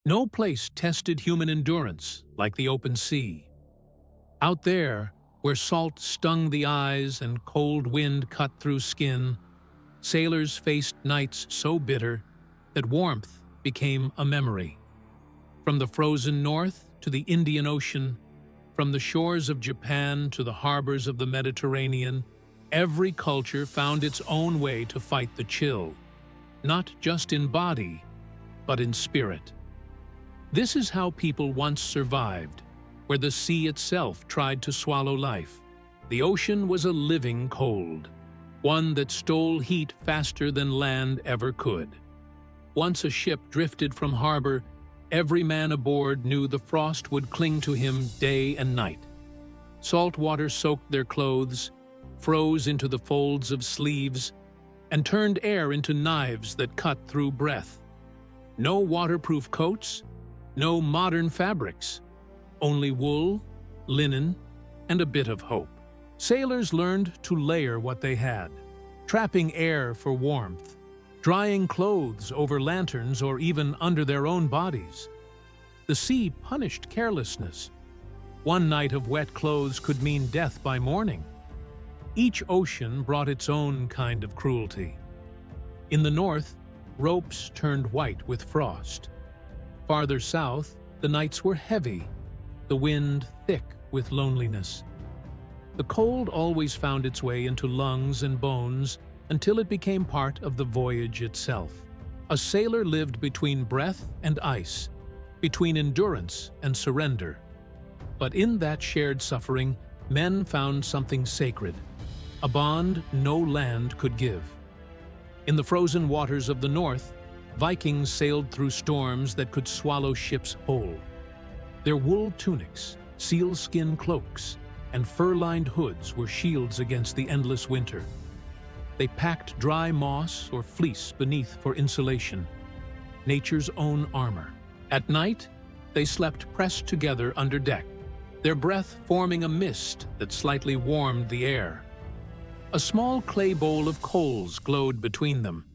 No place tested human endurance like the open sea. Out there, where salt stung the eyes and cold wind cut through skin, sailors faced nights so bitter that warmth became a memory. From the frozen north to the Indian Ocean, from the shores of Japan to the harbors of the Mediterranean, every culture found its own way to fight the chill, not just in body, but in spirit. This is how people once survived, where the sea itself tried to swallow life. The ocean was a living cold, one that stole heat faster than land ever could. Once a ship drifted from harbor, every man aboard knew the frost would cling to him day and night. Salt water soaked their clothes, froze into the folds of sleeves, and turned air into knives that cut through breath. No waterproof coats, no modern fabrics, only wool, linen, and a bit of hope. Sailors learned to layer what they had, trapping air for warmth, drying clothes over lanterns or even under their own bodies. The sea punished carelessness. One night of wet clothes could mean death by morning. Each ocean brought its own kind of cruelty. In the north, ropes turned white with frost. Farther south, the nights were heavy, the wind thick with loneliness. The cold always found its way into lungs and bones until it became part of the voyage itself. A sailor lived between breath and ice, between endurance and surrender. But in that shared suffering, men found something sacred, a bond no land could give. In the frozen waters of the north, Vikings sailed through storms that could swallow ships whole. Their wool tunics, sealskin cloaks, and fur-lined hoods were shields against the endless winter. They packed dry moss or fleece beneath for insulation, nature's own armor. At night, they slept pressed together under deck, their breath forming a mist that slightly warmed the air. A small clay bowl of coals glowed between them,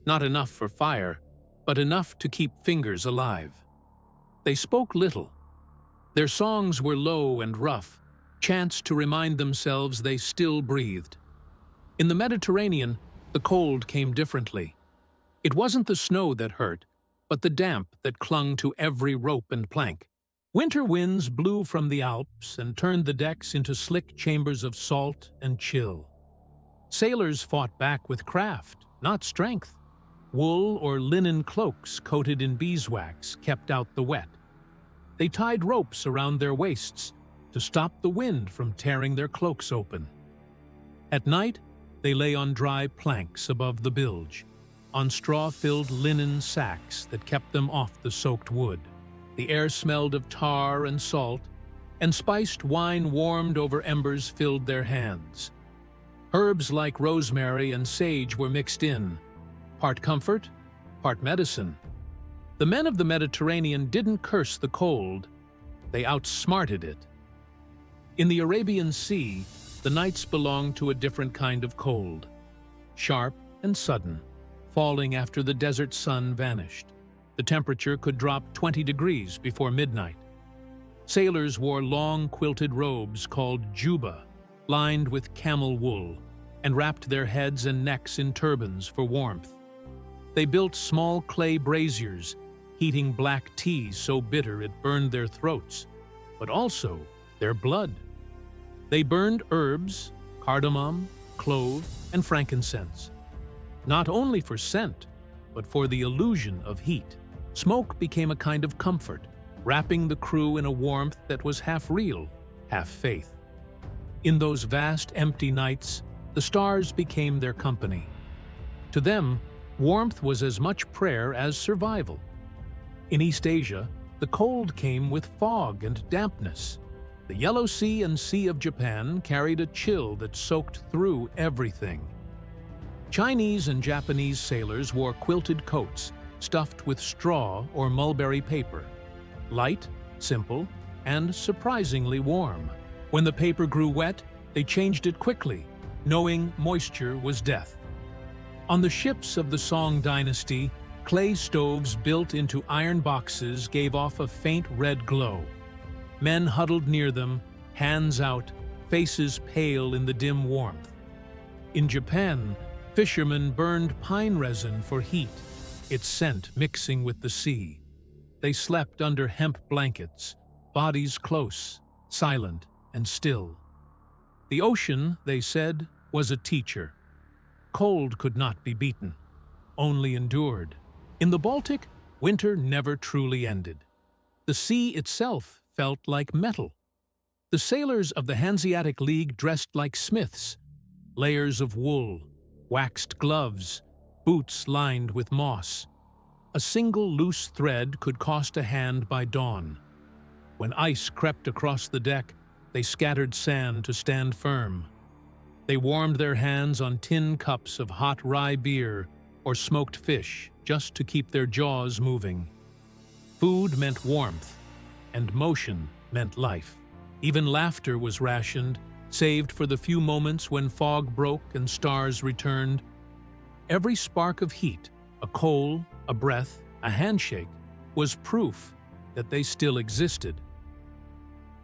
not enough for fire, but enough to keep fingers alive. They spoke little. Their songs were low and rough, chants to remind themselves they still breathed. In the Mediterranean, the cold came differently. It wasn't the snow that hurt, but the damp that clung to every rope and plank. Winter winds blew from the Alps and turned the decks into slick chambers of salt and chill. Sailors fought back with craft, not strength. Wool or linen cloaks coated in beeswax kept out the wet. They tied ropes around their waists to stop the wind from tearing their cloaks open. At night, they lay on dry planks above the bilge, on straw-filled linen sacks that kept them off the soaked wood. The air smelled of tar and salt, and spiced wine warmed over embers filled their hands. Herbs like rosemary and sage were mixed in, part comfort, part medicine. The men of the Mediterranean didn't curse the cold, they outsmarted it. In the Arabian Sea, the nights belonged to a different kind of cold, sharp and sudden, falling after the desert sun vanished. The temperature could drop 20 degrees before midnight. Sailors wore long quilted robes called juba, lined with camel wool, and wrapped their heads and necks in turbans for warmth. They built small clay braziers, heating black tea so bitter it burned their throats, but also their blood. They burned herbs, cardamom, clove, and frankincense, not only for scent, but for the illusion of heat. Smoke became a kind of comfort, wrapping the crew in a warmth that was half real, half faith. In those vast, empty nights, the stars became their company. To them, warmth was as much prayer as survival. In East Asia, the cold came with fog and dampness. The Yellow Sea and Sea of Japan carried a chill that soaked through everything. Chinese and Japanese sailors wore quilted coats stuffed with straw or mulberry paper, light, simple, and surprisingly warm. When the paper grew wet, they changed it quickly, knowing moisture was death. On the ships of the Song dynasty, Clay stoves built into iron boxes gave off a faint red glow. Men huddled near them, hands out, faces pale in the dim warmth. In Japan, fishermen burned pine resin for heat, its scent mixing with the sea. They slept under hemp blankets, bodies close, silent and still. The ocean, they said, was a teacher. Cold could not be beaten, only endured. In the Baltic, winter never truly ended. The sea itself felt like metal. The sailors of the Hanseatic League dressed like smiths, layers of wool, waxed gloves, boots lined with moss. A single loose thread could cost a hand by dawn. When ice crept across the deck, they scattered sand to stand firm. They warmed their hands on tin cups of hot rye beer or smoked fish just to keep their jaws moving. Food meant warmth, and motion meant life. Even laughter was rationed, saved for the few moments when fog broke and stars returned. Every spark of heat, a coal, a breath, a handshake, was proof that they still existed.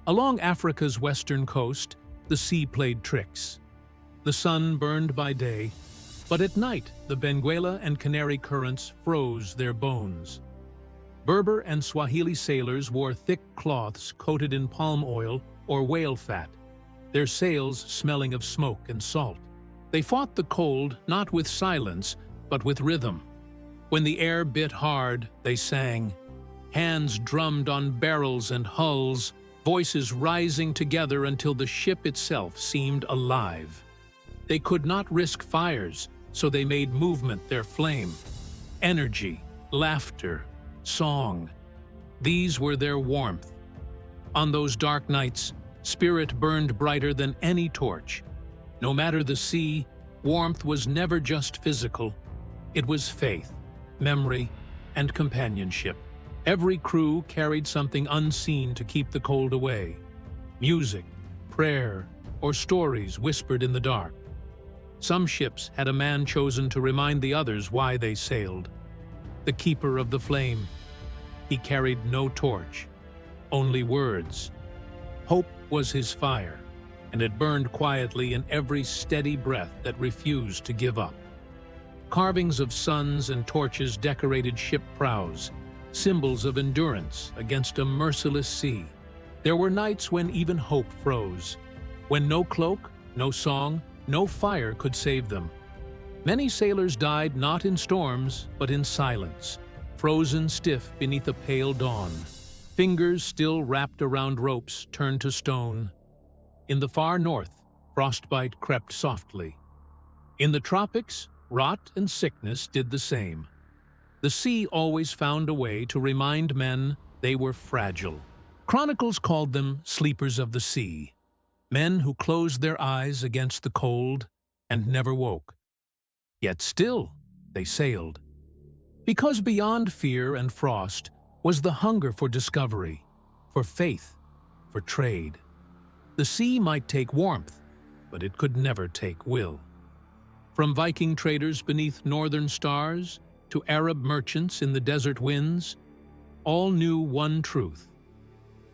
Along Africa's western coast, the sea played tricks. The sun burned by day, but at night the Benguela and Canary currents froze their bones. Berber and Swahili sailors wore thick cloths coated in palm oil or whale fat, their sails smelling of smoke and salt. They fought the cold not with silence, but with rhythm. When the air bit hard, they sang. Hands drummed on barrels and hulls, voices rising together until the ship itself seemed alive. They could not risk fires, so they made movement their flame. Energy, laughter, song. These were their warmth. On those dark nights, spirit burned brighter than any torch. No matter the sea, warmth was never just physical. It was faith, memory, and companionship. Every crew carried something unseen to keep the cold away. Music, prayer, or stories whispered in the dark. Some ships had a man chosen to remind the others why they sailed. The keeper of the flame. He carried no torch, only words. Hope was his fire, and it burned quietly in every steady breath that refused to give up. Carvings of suns and torches decorated ship prows, symbols of endurance against a merciless sea. There were nights when even hope froze, when no cloak, no song, no fire could save them. Many sailors died not in storms, but in silence, frozen stiff beneath a pale dawn. Fingers still wrapped around ropes turned to stone. In the far north, frostbite crept softly. In the tropics, rot and sickness did the same. The sea always found a way to remind men they were fragile. Chronicles called them sleepers of the sea, men who closed their eyes against the cold and never woke. Yet still, they sailed. Because beyond fear and frost was the hunger for discovery, for faith, for trade. The sea might take warmth, but it could never take will. From Viking traders beneath northern stars to Arab merchants in the desert winds, all knew one truth.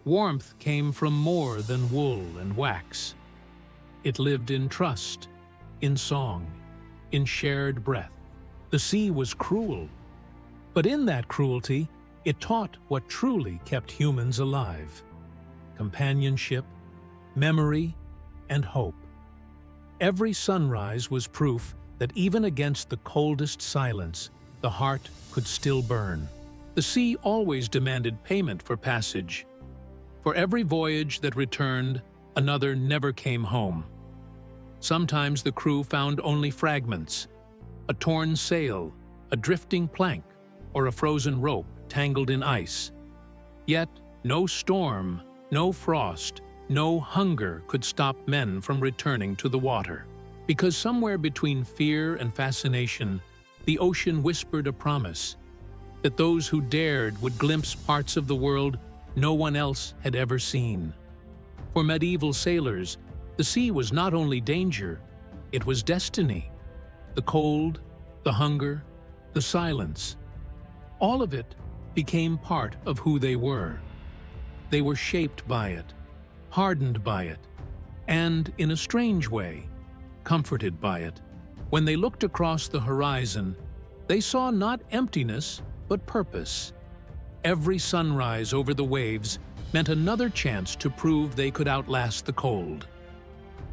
Warmth came from more than wool and wax. It lived in trust, in song, in shared breath. The sea was cruel, but in that cruelty, it taught what truly kept humans alive: companionship, memory, and hope. Every sunrise was proof that even against the coldest silence, the heart could still burn. The sea always demanded payment for passage. For every voyage that returned, another never came home. Sometimes the crew found only fragments: a torn sail, a drifting plank, or a frozen rope tangled in ice. Yet no storm, no frost, no hunger could stop men from returning to the water. Because somewhere between fear and fascination, the ocean whispered a promise that those who dared would glimpse parts of the world no one else had ever seen. For medieval sailors, the sea was not only danger, it was destiny. The cold, the hunger, the silence. All of it became part of who they were. They were shaped by it, hardened by it, and, in a strange way, comforted by it. When they looked across the horizon, they saw not emptiness, but purpose. Every sunrise over the waves meant another chance to prove they could outlast the cold.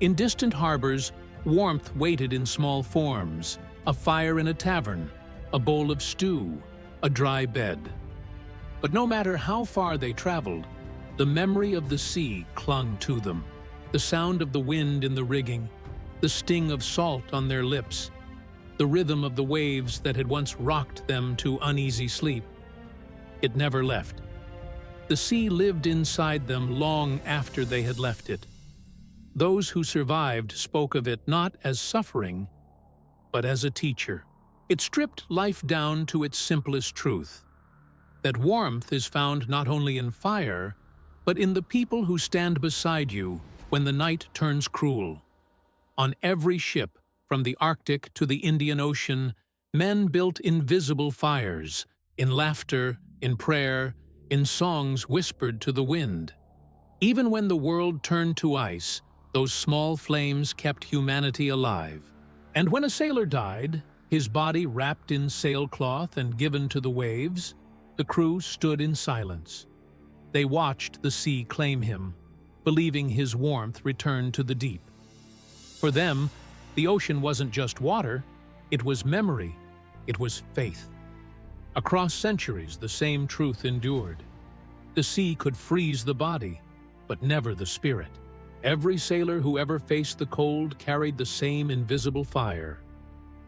In distant harbors, warmth waited in small forms: a fire in a tavern, a bowl of stew, a dry bed. But no matter how far they traveled, the memory of the sea clung to them. The sound of the wind in the rigging, the sting of salt on their lips, the rhythm of the waves that had once rocked them to uneasy sleep. It never left. The sea lived inside them long after they had left it. Those who survived spoke of it not as suffering, but as a teacher. It stripped life down to its simplest truth: that warmth is found not only in fire, but in the people who stand beside you when the night turns cruel. On every ship, from the Arctic to the Indian Ocean, men built invisible fires, in laughter, in prayer, in songs whispered to the wind. Even when the world turned to ice, those small flames kept humanity alive. And when a sailor died, his body wrapped in sailcloth and given to the waves, the crew stood in silence. They watched the sea claim him, believing his warmth returned to the deep. For them, the ocean wasn't just water, it was memory, it was faith. Across centuries, the same truth endured. The sea could freeze the body, but never the spirit. Every sailor who ever faced the cold carried the same invisible fire: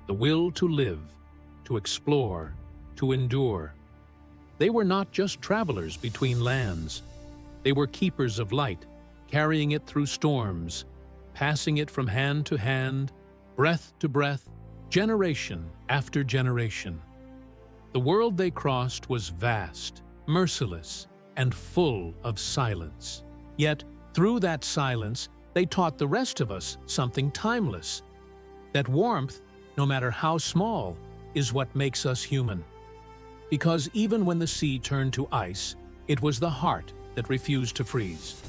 the will to live, to explore, to endure. They were not just travelers between lands. They were keepers of light, carrying it through storms, passing it from hand to hand, breath to breath, generation after generation. The world they crossed was vast, merciless, and full of silence. Yet, through that silence, they taught the rest of us something timeless: that warmth, no matter how small, is what makes us human. Because even when the sea turned to ice, it was the heart that refused to freeze.